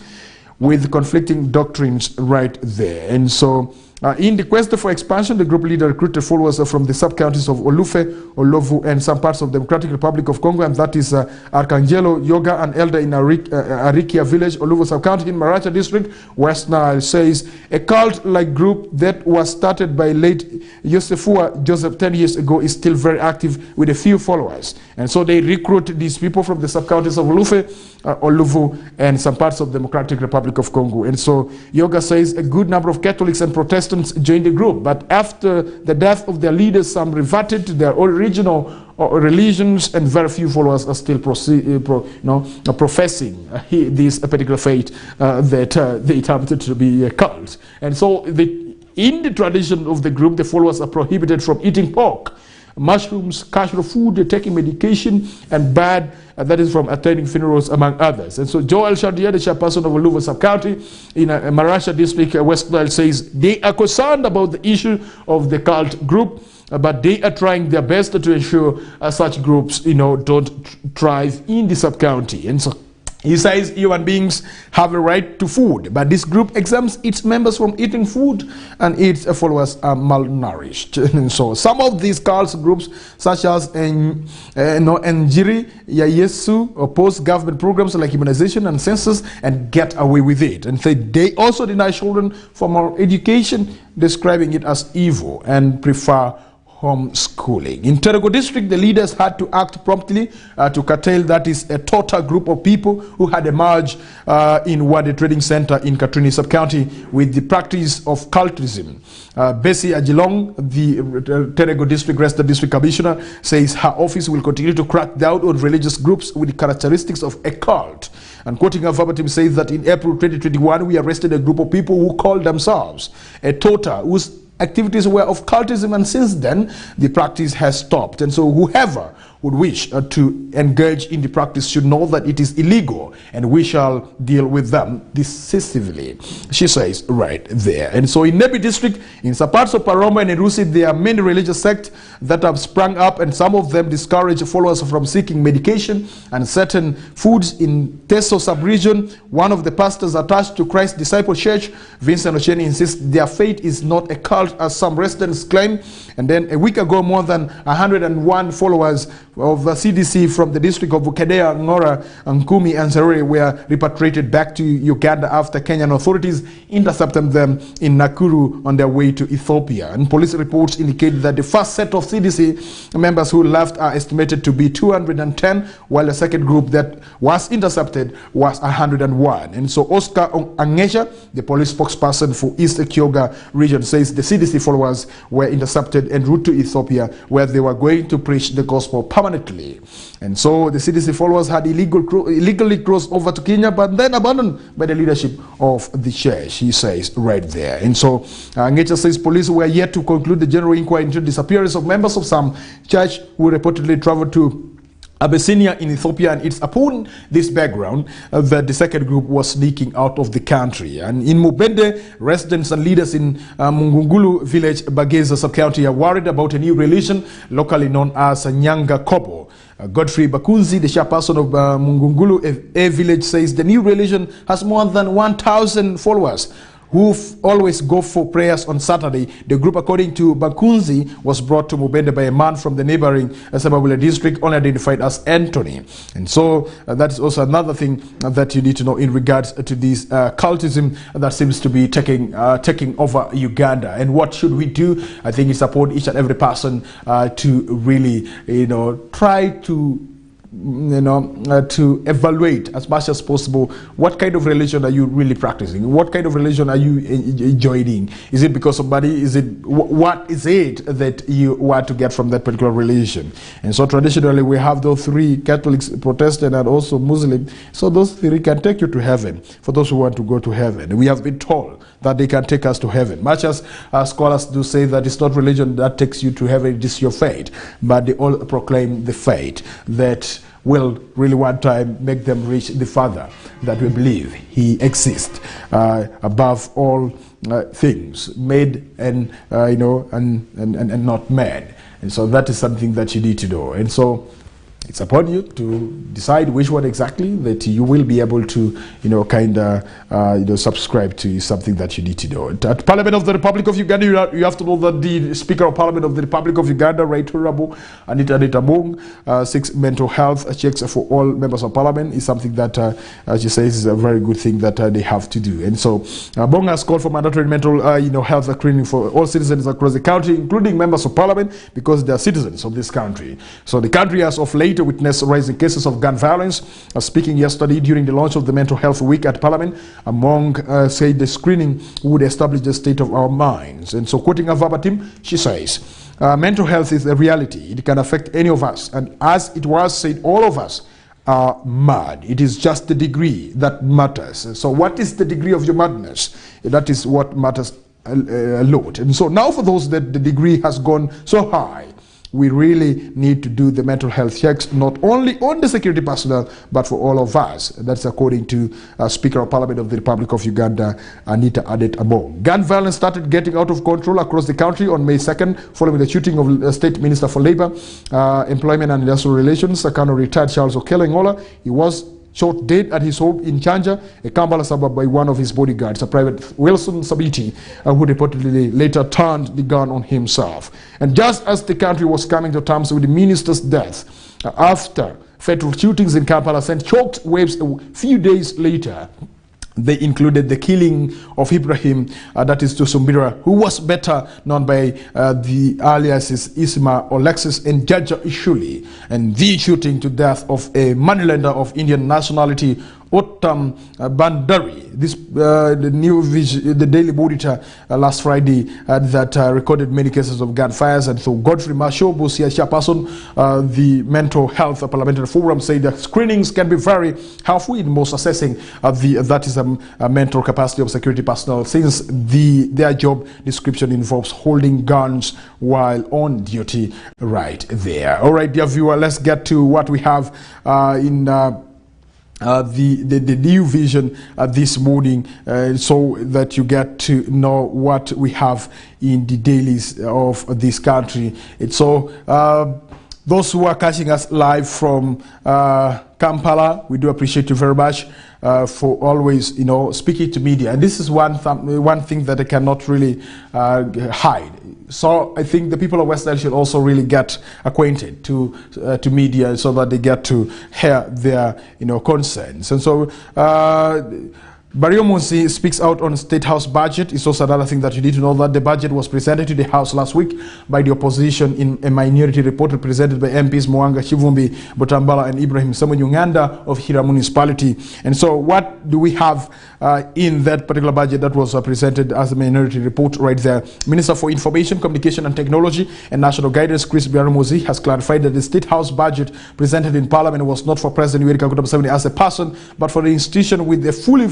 with conflicting doctrines right there. And so in the quest for expansion, the group leader recruited followers from the sub-counties of Olufe, Olovu, and some parts of the Democratic Republic of Congo, and that is Arcangelo, Yoga, an elder in Arikia village, Oluvu sub-county in Maracha district. West Nile says a cult-like group that was started by late Yosefua Joseph 10 years ago is still very active with a few followers. And so they recruit these people from the sub-counties of Olufe, Oluvu, and some parts of the Democratic Republic of Congo. And so Yoga says a good number of Catholics and Protestants joined the group, but after the death of their leaders, some reverted to their original religions, and very few followers are still professing this particular faith that they attempted to be a cult. And so in the tradition of the group, the followers are prohibited from eating pork, mushrooms, cashew food, taking medication, and bad, that is from attending funerals, among others. And so Joel Shadia, the chairperson of Oluvu sub-county in Maracha district, West Nile, says they are concerned about the issue of the cult group, but they are trying their best to ensure such groups, don't thrive in the sub-county. And so he says human beings have a right to food, but this group exempts its members from eating food and its followers are malnourished. And so some of these cult groups, such as Njiri, Yayesu, oppose government programs like immunization and census and get away with it. And they also deny children formal education, describing it as evil, and prefer homeschooling. In Terego district, the leaders had to act promptly to curtail that is a total group of people who had emerged in Wade Trading Center in Katrini sub-county with the practice of cultism. Bessie Ajilong, the Terego district resident district commissioner, says her office will continue to crack down on religious groups with the characteristics of a cult. And quoting her verbatim, says that in April 2021, we arrested a group of people who called themselves a Tota, whose activities were of cultism, and since then the practice has stopped. And so whoever would wish to engage in the practice should know that it is illegal, and we shall deal with them decisively, she says right there. And so in Nebi district, in some parts of Paroma and Erusi, there are many religious sects that have sprung up, and some of them discourage followers from seeking medication and certain foods. In Teso sub-region, one of the pastors attached to Christ Disciple Church, Vincent Ocheni, insists their faith is not a cult as some residents claim. And then a week ago, more than 101 followers of the CDC from the district of Bukedea, Ngora, Nkumi, and Serere were repatriated back to Uganda after Kenyan authorities intercepted them in Nakuru on their way to Ethiopia. And police reports indicate that the first set of CDC members who left are estimated to be 210, while the second group that was intercepted was 101. And so Oscar Angesha, the police spokesperson for East Kyoga region, says the CDC followers were intercepted en route to Ethiopia, where they were going to preach the gospel permanently. And so the CDC followers had illegally crossed over to Kenya, but then abandoned by the leadership of the church, he says right there. And so Angesha says police were yet to conclude the general inquiry into the disappearance of members of some church who reportedly traveled to Abyssinia in Ethiopia, and it's upon this background that the second group was sneaking out of the country. And in Mubende, residents and leaders in Mungungulu village, Bageza sub-county, are worried about a new religion locally known as Nyanga Kobo. Godfrey Bakunzi, the chairperson of Mungungulu A village, says the new religion has more than 1,000 followers who always go for prayers on Saturday. The group, according to Bakunzi, was brought to Mubende by a man from the neighboring Sababule district, only identified as Anthony. And so that is also another thing that you need to know in regards to this cultism that seems to be taking over Uganda. And what should we do? I think it's upon each and every person to really, try to to evaluate as much as possible what kind of religion are you really practicing, what kind of religion are you joining. Is it because of money? Is it what is it that you want to get from that particular religion? And so traditionally we have those three: Catholics, Protestant, and also Muslim. So those three can take you to heaven for those who want to go to heaven. We have been told that they can take us to heaven, much as scholars do say that it's not religion that takes you to heaven, it is your faith. But they all proclaim the faith that will really one time make them reach the Father, that we believe He exists above all things, made and and not made. And so that is something that you need to know. And so it's upon you to decide which one exactly that you will be able to, subscribe to. Is something that you need to know. At Parliament of the Republic of Uganda, you have to know that the Speaker of Parliament of the Republic of Uganda, Right Honorable Anita Mung, 6 mental health checks for all members of Parliament is something that, as she says, is a very good thing that they have to do. And so, Mung has called for mandatory mental, health screening for all citizens across the country, including members of Parliament, because they are citizens of this country. So the country has of late witnessed rising cases of gun violence. Speaking yesterday during the launch of the Mental Health Week at Parliament, Mung said the screening would establish the state of our minds. And so, quoting her verbatim, she says, mental health is a reality. It can affect any of us. And as it was said, all of us are mad. It is just the degree that matters. So what is the degree of your madness? That is what matters a lot. And so now for those that the degree has gone so high, we really need to do the mental health checks, not only on the security personnel, but for all of us. That's according to Speaker of Parliament of the Republic of Uganda, Anita Mung. Gun violence started getting out of control across the country on May 2nd, following the shooting of State Minister for Labour, Employment and Industrial Relations, Colonel retired Charles Okello. He was shot dead at his home in Chanja, a Kampala suburb, by one of his bodyguards, a Private Wilson Sabiti, who reportedly later turned the gun on himself. And just as the country was coming to terms with the minister's death, after fatal shootings in Kampala sent choked waves a few days later, they included the killing of Ibrahim, that is to Sumbira, who was better known by the aliases Isma Alexis and Jaja Ishuli, and the shooting to death of a moneylender of Indian nationality, Uttam Bandari. This the Daily Monitor last Friday that recorded many cases of gunfires. And so Godfrey Masho, Busia chairperson, the Mental Health Parliamentary Forum, said that screenings can be very helpful in most assessing a mental capacity of security personnel, since their job description involves holding guns while on duty right there. All right, dear viewer, let's get to what we have in the new vision this morning, so that you get to know what we have in the dailies of this country. It's so those who are catching us live from Kampala, we do appreciate you very much for always, speaking to media. And this is one thing that I cannot really hide. So I think the people of West Nile should also really get acquainted to media, so that they get to hear their concerns. And so Bario Munsi speaks out on State House budget. It's also another thing that you need to know, that the budget was presented to the House last week by the opposition in a minority report represented by MPs Mwanga Chivumbi, Botambala, and Ibrahim Samunyunganda of Hira Municipality. And so what do we have in that particular budget that was presented as a minority report right there. Minister for Information, Communication and Technology and National Guidance, Chris Biaramuzi, has clarified that the State House budget presented in Parliament was not for President Yoweri Kaguta Museveni as a person, but for the institution with a fully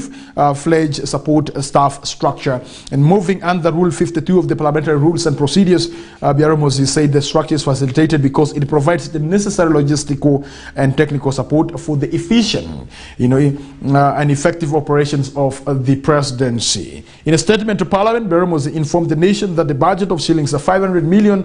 fledged support staff structure. And moving under Rule 52 of the Parliamentary Rules and Procedures, Biaramuzi said the structure is facilitated because it provides the necessary logistical and technical support for the efficient, and effective operations of the presidency. In a statement to Parliament, Biaramuzi informed the nation that the budget of shillings 500 million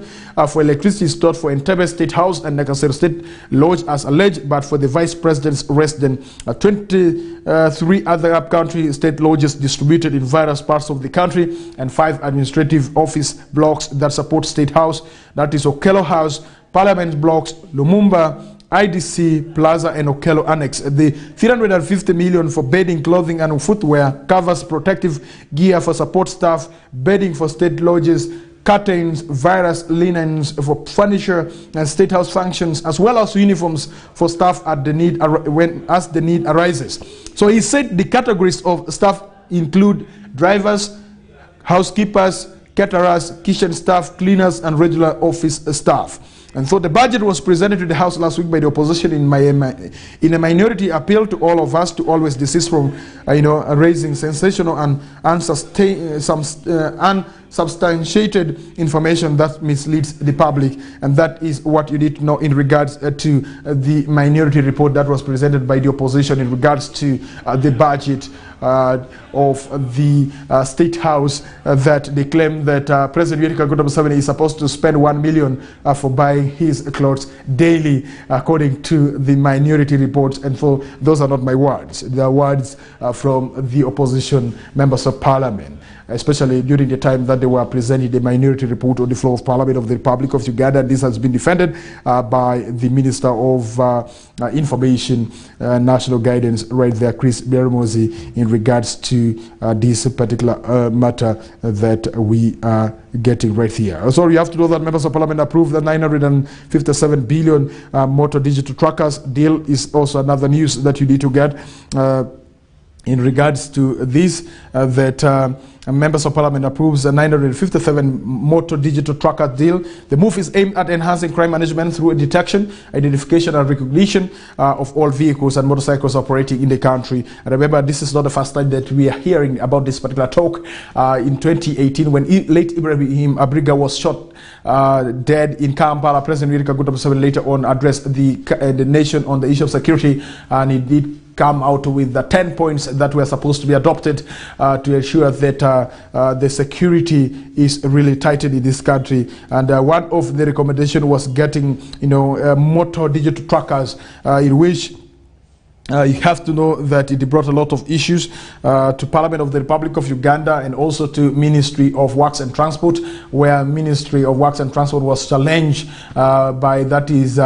for electricity stored for Entebbe State House and Nakasero State Lodge as alleged, but for the Vice President's residence, 23 other up-country state lodges distributed in various parts of the country, and 5 administrative office blocks that support State House, that is Okello House, Parliament Blocks, Lumumba, IDC Plaza and Okello Annex. The 350 million for bedding, clothing and footwear covers protective gear for support staff, bedding for state lodges, curtains, various linens for furniture and State House functions, as well as uniforms for staff as the need arises. So he said the categories of staff include drivers, housekeepers, caterers, kitchen staff, cleaners and regular office staff. And so the budget was presented to the House last week by the opposition in a minority appeal to all of us to always desist from raising sensational and unsubstantiated information that misleads the public. And that is what you need to know in regards to the minority report that was presented by the opposition in regards to the budget of the State House, that they claim that President Yoweri Kaguta Museveni is supposed to spend 1 million for buying his clothes daily, according to the minority reports. And so those are not my words. They are words from the opposition members of Parliament, especially during the time that they were presenting the minority report on the floor of Parliament of the Republic of Uganda. This has been defended by the Minister of Information and National Guidance right there, Chris Biaramuzi, in regards to this particular matter that we are getting right here. So you have to know that members of Parliament approved the 957 billion motor digital trackers deal. Is also another news that you need to get in regards to this, that members of Parliament approves a 957 motor digital tracker deal. The move is aimed at enhancing crime management through detection, identification and recognition of all vehicles and motorcycles operating in the country. And remember, this is not the first time that we are hearing about this particular talk. In 2018, when late Ibrahim Abriga was shot dead in Kampala, President Yoweri Kaguta Museveni later on addressed the nation on the issue of security, and he did come out with the 10 points that were supposed to be adopted to ensure that the security is really tightened in this country. And one of the recommendations was getting, motor digital trackers, in which you have to know that it brought a lot of issues to Parliament of the Republic of Uganda and also to Ministry of Works and Transport, where Ministry of Works and Transport was challenged by, that is,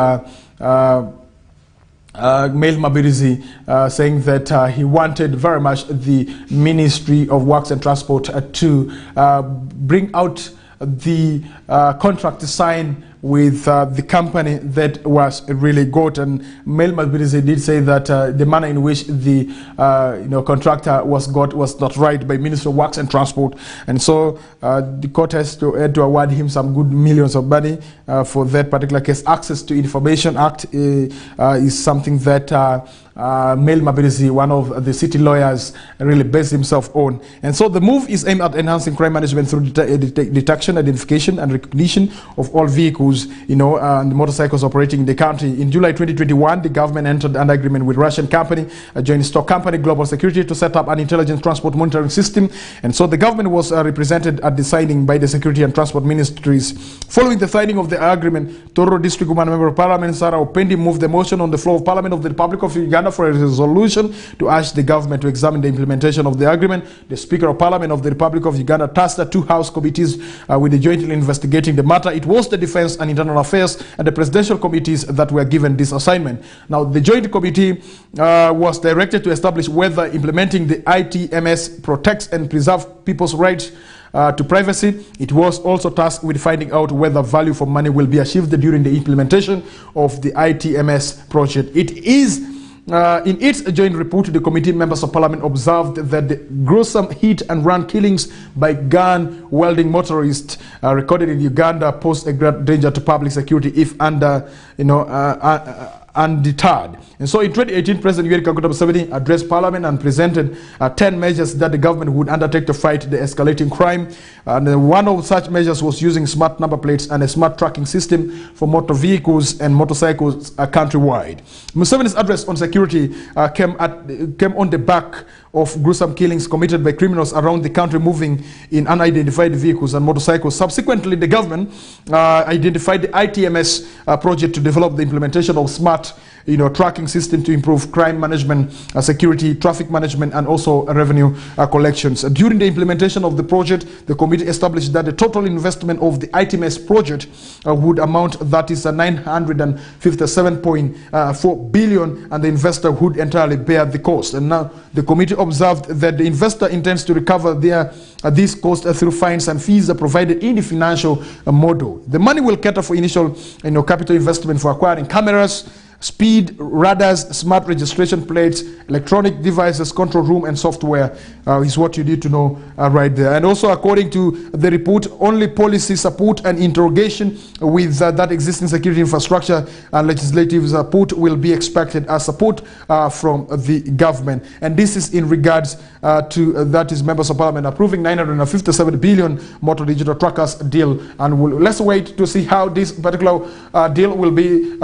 Mail Mabirizi, saying that he wanted very much the Ministry of Works and Transport to bring out the contract signed with the company that was really good. And Mail Mabirizi did say that the manner in which the contractor was got was not right by Ministry of Works and Transport, and so the court had to award him some good millions of money for that particular case. Access to Information Act is something that Mail Mabirizi, one of the city lawyers, really based himself on. And so the move is aimed at enhancing crime management through detection, identification and recognition of all vehicles, and motorcycles operating in the country. In July 2021, the government entered an agreement with Russian company, a joint stock company, Global Security, to set up an intelligence transport monitoring system. And so the government was represented at the signing by the Security and Transport Ministries. Following the signing of the agreement, Toro District Woman Member of Parliament Sarah Opendi moved the motion on the floor of Parliament of the Republic of Uganda for a resolution to urge the government to examine the implementation of the agreement. The Speaker of Parliament of the Republic of Uganda tasked the 2 House committees with jointly investigating the matter. It was the Defence and Internal Affairs and the Presidential Committees that were given this assignment. Now, the Joint Committee was directed to establish whether implementing the ITMS protects and preserves people's rights to privacy. It was also tasked with finding out whether value for money will be achieved during the implementation of the ITMS project. It is In its joint report, the committee members of parliament observed that the gruesome hit and run killings by gun wielding motorists recorded in Uganda pose a great danger to public security if undeterred. And so in 2018, President Yoweri Kaguta Museveni addressed Parliament and presented 10 measures that the government would undertake to fight the escalating crime. And one of such measures was using smart number plates and a smart tracking system for motor vehicles and motorcycles countrywide. Museveni's address on security came on the back of gruesome killings committed by criminals around the country moving in unidentified vehicles and motorcycles. Subsequently, the government identified the ITMS project to develop the implementation of smart tracking system to improve crime management, security, traffic management, and also revenue collections. During the implementation of the project, the committee established that the total investment of the ITMS project would amount, that is 957.4 billion, and the investor would entirely bear the cost. And now the committee observed that the investor intends to recover these costs through fines and fees provided in the financial model. The money will cater for initial capital investment for acquiring cameras, speed radars, smart registration plates, electronic devices, control room, and software is what you need to know right there. And also, according to the report, only policy support and interrogation with that existing security infrastructure and legislative support will be expected as support from the government. And this is in regards to that is members of parliament approving 957 billion motor digital trackers deal. And let's wait to see how this particular deal will be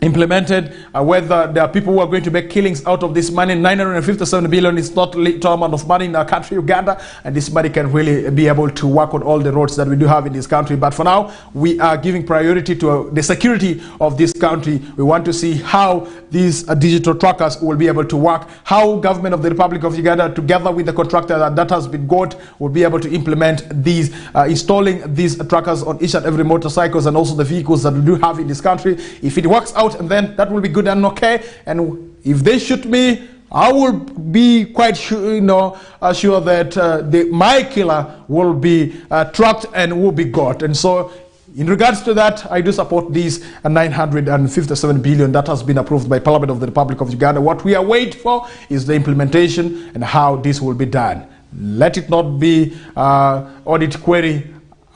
implemented, whether there are people who are going to make killings out of this money. 957 billion is not a little amount of money in our country, Uganda, and this money can really be able to work on all the roads that we do have in this country. But for now, we are giving priority to the security of this country. We want to see how these digital trackers will be able to work, how government of the Republic of Uganda, together with the contractor that has been got, will be able to implement these, installing these trackers on each and every motorcycles and also the vehicles that we do have in this country. If it works out, and then that will be good and okay. And if they shoot me, I will be quite sure, sure that my killer will be tracked and will be got. And so, in regards to that, I do support these 957 billion that has been approved by Parliament of the Republic of Uganda. What we are waiting for is the implementation and how this will be done. Let it not be audit query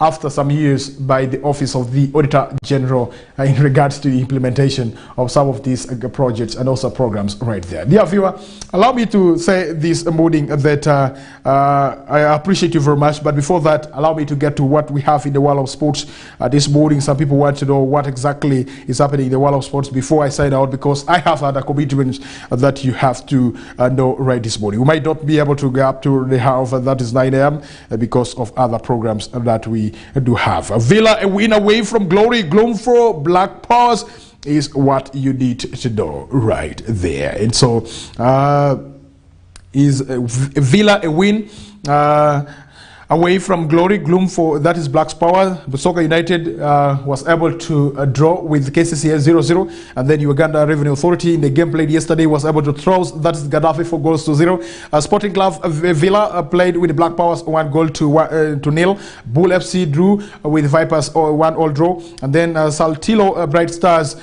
after some years by the Office of the Auditor General in regards to the implementation of some of these projects and also programs right there. Dear viewer, allow me to say this morning that I appreciate you very much, but before that, allow me to get to what we have in the world of sports this morning. Some people want to know what exactly is happening in the world of sports before I sign out, because I have other commitments that you have to know right this morning. We might not be able to get up to the hour that is 9 a.m. Because of other programs that we do have. Villa, a win away from glory, gloom for Black Powers is what you need to know right there. And so, is Villa a win away from glory, gloom for that is Black's Power? Busoga United was able to draw with KCCA 0-0, and then Uganda Revenue Authority in the game played yesterday was able to throw that is Gaddafi 4-0. Sporting Club Villa played with the Black Powers 1-0. Bull FC drew with Vipers 1-1 draw, and then Saltillo Bright Stars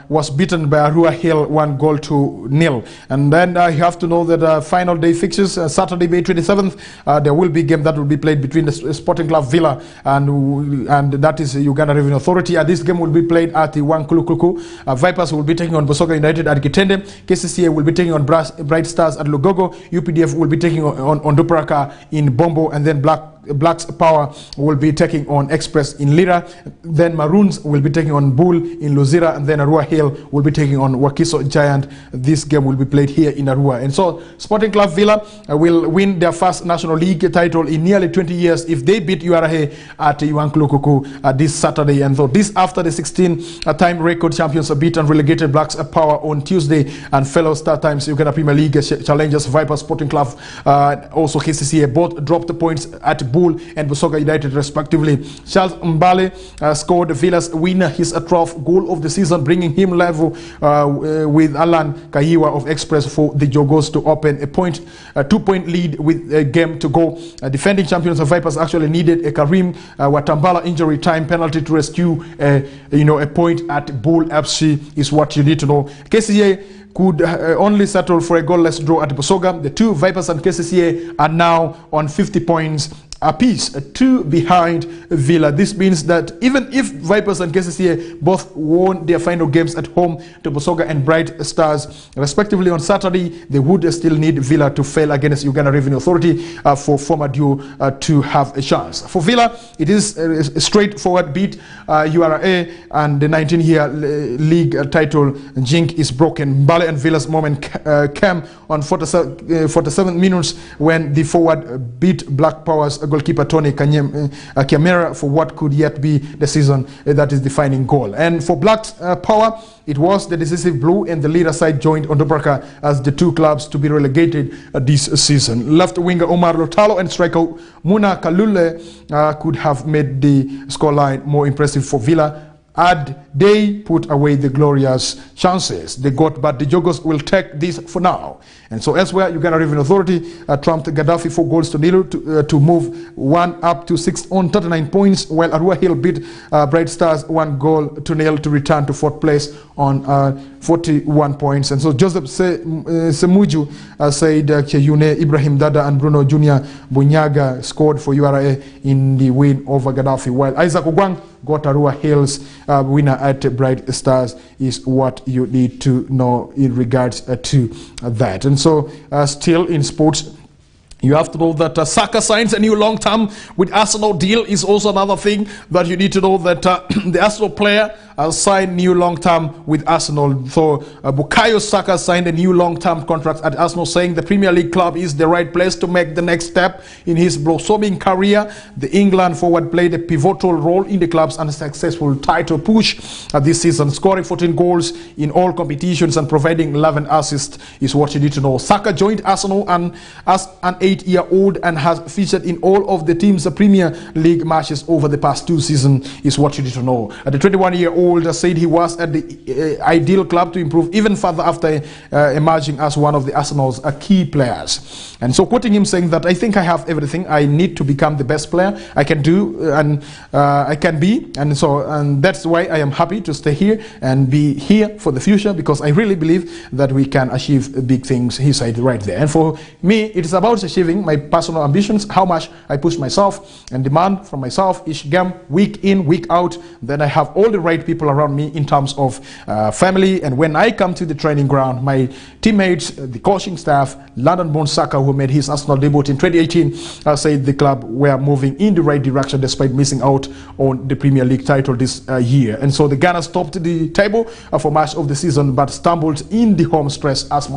was beaten by Arua Hill 1-0. And then you have to know that final day fixtures Saturday May 27th there will be a game that will be played between the Sporting Club Villa and that is Uganda Revenue Authority. And this game will be played at the Wankulukuku. Vipers will be taking on Busoga United at Kitende. KCCA will be taking on Bright Stars at Lugogo. UPDF will be taking on Duparaka in Bombo, and then Black's Power will be taking on Express in Lira. Then Maroons will be taking on Bull in Luzira, and then Arua Hill will be taking on Wakiso Giant. This game will be played here in Arua. And so Sporting Club Villa will win their first National League title in nearly 20 years if they beat URA at Iwankulukuku this Saturday. And so this after the 16-time record champions beat and relegated Black's Power on Tuesday, and fellow Star Times Uganda Premier League challengers Vipers Sporting Club also KCCA both dropped the points at Bull and Busoga United respectively. Charles Mbale scored Villa's winner, his 12th goal of the season, bringing him level with Alan Kayiwa of Express for the Jogos to open a 2-point lead with a game to go. Defending champions of Vipers actually needed a Karim Watambala injury time penalty to rescue a point at Bull FC is what you need to know. KCA could only settle for a goalless draw at Busoga. The two Vipers and KCCA are now on 50 points apiece, 2 behind Villa. This means that even if Vipers and KCCA both won their final games at home to Busoga and Bright Stars respectively on Saturday, they would still need Villa to fail against Uganda Revenue Authority for former duo to have a chance. For Villa, it is a straightforward beat URA, and the 19-year league title jink is broken. Mbale and Villa's moment came on 47 minutes when the forward beat Black Powers goalkeeper Tony Kiamera for what could yet be the season that is defining goal. And for Black Power, it was the decisive blue, and the leader side joined Ondobraka as the two clubs to be relegated this season. Left winger Omar Lotalo and striker Muna Kalule could have made the scoreline more impressive for Villa had they put away the glorious chances they got, but the Jogos will take this for now. And so elsewhere, Uganda Revenue Authority trumped Gaddafi 4-0 to move 1 up to 6 on 39 points, while Arua Hill beat Bright Stars 1-0 to return to 4th place on 41 points. And so Joseph Semuju said Keyune, Ibrahim Dada and Bruno Jr. Bunyaga scored for URA in the win over Gaddafi, while Isaac Ogwang got Arua Hill's winner at Bright Stars is what you need to know in regards to that. And so still in sports, you have to know that Saka signs a new long-term with Arsenal deal is also another thing that you need to know, that the Arsenal player signed new long-term with Arsenal. So Bukayo Saka signed a new long-term contract at Arsenal, saying the Premier League club is the right place to make the next step in his blossoming career. The England forward played a pivotal role in the club's unsuccessful title push this season, scoring 14 goals in all competitions and providing 11 assists is what you need to know. Saka joined Arsenal as an 8-year-old and has featured in all of the team's Premier League matches over the past 2 seasons is what you need to know. The 21-year-old said he was at the ideal club to improve even further after emerging as one of the Arsenal's key players. And so quoting him saying that, I think I have everything I need to become the best player I can do and I can be, and that's why I am happy to stay here and be here for the future, because I really believe that we can achieve big things, he said right there. And for me, it is about achieving my personal ambitions, how much I push myself and demand from myself each game, week in, week out. Then I have all the right people around me in terms of family, and when I come to the training ground, my teammates, the coaching staff, London-born Saka, who made his Arsenal debut in 2018, said the club were moving in the right direction despite missing out on the Premier League title this year. And so the Gunners topped the table for much of the season, but stumbled in the home stretch as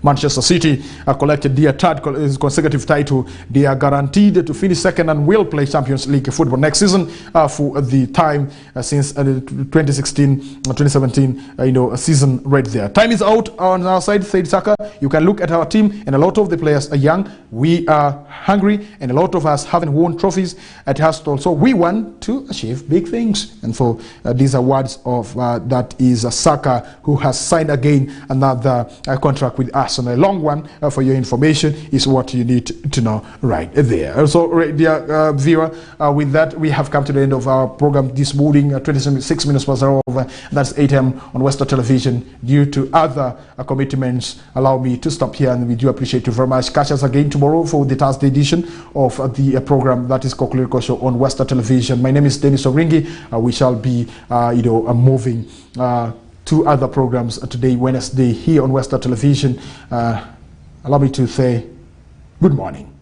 Manchester City collected their 3rd consecutive title. They are guaranteed to finish 2nd and will play Champions League football next season for the time since 2016-2017 season right there. Time is out on our side, said Saka. You can look at our team, and a lot of the players are young. We are hungry, and a lot of us haven't won trophies at Arsenal, so we want to achieve big things. And so these are words of that is Saka, who has signed again another contract with Arsenal. A long one, for your information, is what you need to know right there. So, dear viewer, with that, we have come to the end of our program this morning. 26 minutes past over. That's 8 a.m. on Western Television. Due to other commitments, allow me to stop here, and we do appreciate you very much. Catch us again tomorrow for the Thursday edition of the program that is Kokoliriko Show on Western Television. My name is Denis Oringi. We shall be, moving to other programs today, Wednesday, here on Western Television. Allow me to say good morning.